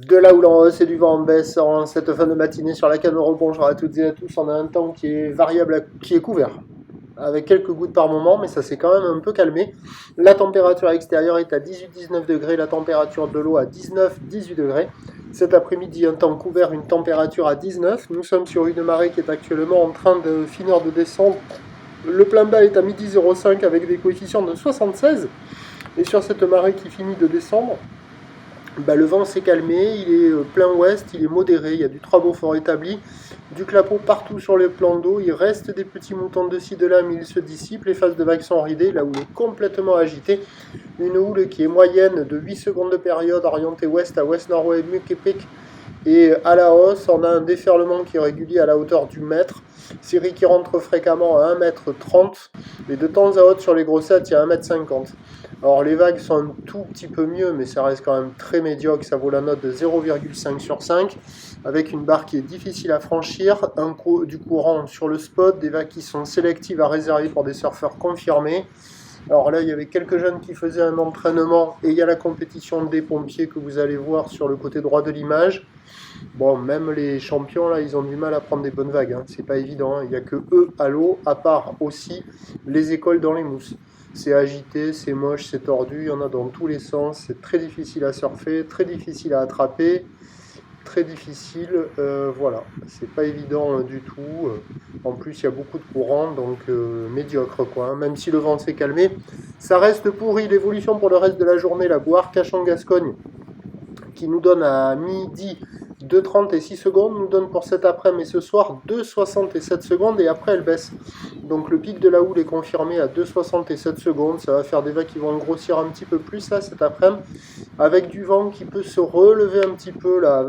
De la houle en hausse et du vent en baisse en cette fin de matinée sur laquelle on rebonjour à toutes et à tous. On a un temps qui est variable, qui est couvert, avec quelques gouttes par moment, mais ça s'est quand même un peu calmé. La température extérieure est à 18-19 degrés, la température de l'eau à 19-18 degrés. Cet après-midi, un temps couvert, une température à 19. Nous sommes sur une marée qui est actuellement en train de finir de descendre. Le plein bas est à midi 05 avec des coefficients de 76. Et sur cette marée qui finit de descendre, le vent s'est calmé, il est plein ouest, il est modéré, il y a du 3 Beaufort établi, du clapot partout sur les plans d'eau, il reste des petits moutons de ci de là, mais ils se dissipent, les phases de vagues sont ridées, la houle est complètement agitée, une houle qui est moyenne de 8 secondes de période, orientée ouest à ouest-nord-ouest, Muquepec, et à la hausse, on a un déferlement qui est régulier à la hauteur du mètre, série qui rentre fréquemment à 1,30 m, et de temps à autre sur les grossettes, il y a 1,50 m. Alors les vagues sont un tout petit peu mieux, mais ça reste quand même très médiocre, ça vaut la note de 0,5 sur 5, avec une barre qui est difficile à franchir, du courant sur le spot, des vagues qui sont sélectives à réserver pour des surfeurs confirmés. Alors là, il y avait quelques jeunes qui faisaient un entraînement, et il y a la compétition des pompiers que vous allez voir sur le côté droit de l'image. Bon, même les champions, là, ils ont du mal à prendre des bonnes vagues, hein. C'est pas évident, hein. Il n'y a que eux à l'eau, à part aussi les écoles dans les mousses. C'est agité, c'est moche, c'est tordu, il y en a dans tous les sens, c'est très difficile à surfer, très difficile à attraper, très difficile, voilà, c'est pas évident du tout. En plus, il y a beaucoup de courant, donc médiocre, quoi, hein. Même si le vent s'est calmé, ça reste pourri. L'évolution pour le reste de la journée, la Boire Cachan-Gascogne, qui nous donne à midi 2,30 et 6 secondes, nous donne pour cet après-midi et ce soir 2,60 et 7 secondes, et après elle baisse. Donc le pic de la houle est confirmé à 2,60 et 7 secondes, ça va faire des vagues qui vont grossir un petit peu plus là cet après-midi, avec du vent qui peut se relever un petit peu là,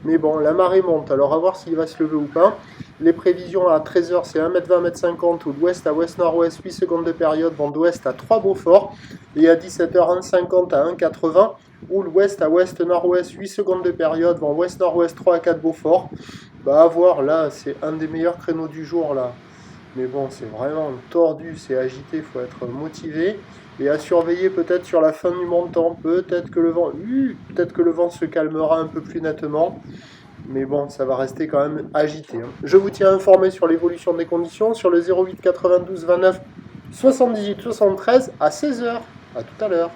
mais bon, la marée monte, alors à voir s'il va se lever ou pas. Les prévisions à 13h, c'est 1m20, 1m50, ou d'ouest à ouest-nord-ouest, 8 secondes de période, vent d'ouest à 3 Beaufort, et à 17h, 1,50 à 1,80, ou l'ouest à ouest-nord-ouest, 8 secondes de période, vent ouest-nord-ouest, 3 à 4 Beaufort. À voir, là, c'est un des meilleurs créneaux du jour, là. Mais bon, c'est vraiment tordu, c'est agité, il faut être motivé. Et à surveiller peut-être sur la fin du montant, peut-être que le vent se calmera un peu plus nettement. Mais bon, ça va rester quand même agité, hein. Je vous tiens informé sur l'évolution des conditions sur le 08 92 29 78 73 à 16h. À tout à l'heure.